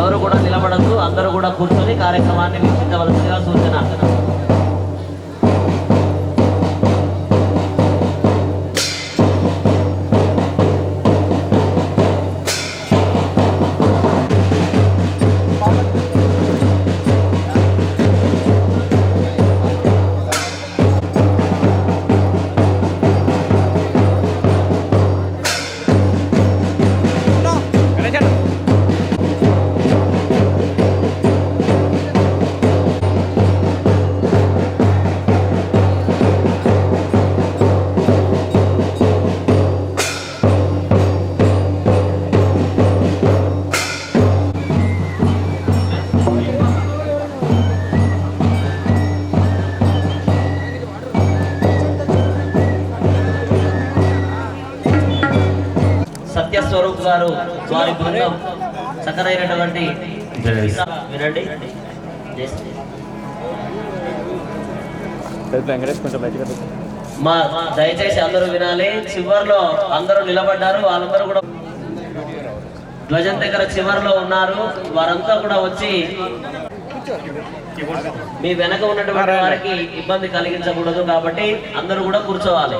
ఎవరు కూడా నిలబడద్దు, అందరూ కూడా కూర్చొని కార్యక్రమాన్ని వీక్షించవలసిందిగా సూచన. సత్యస్వరూప్ గారు వారి బృందం చక్కనైనటువంటి వినండి. మా దయచేసి అందరూ వినాలి. చివరిలో అందరూ నిలబడ్డారు, వాళ్ళందరూ కూడా ధ్వజం దగ్గర చివరిలో ఉన్నారు. వారంతా కూడా వచ్చి మీ వెనక ఉన్నటువంటి వారికి ఇబ్బంది కలిగించకూడదు కాబట్టి అందరూ కూడా కూర్చోవాలి.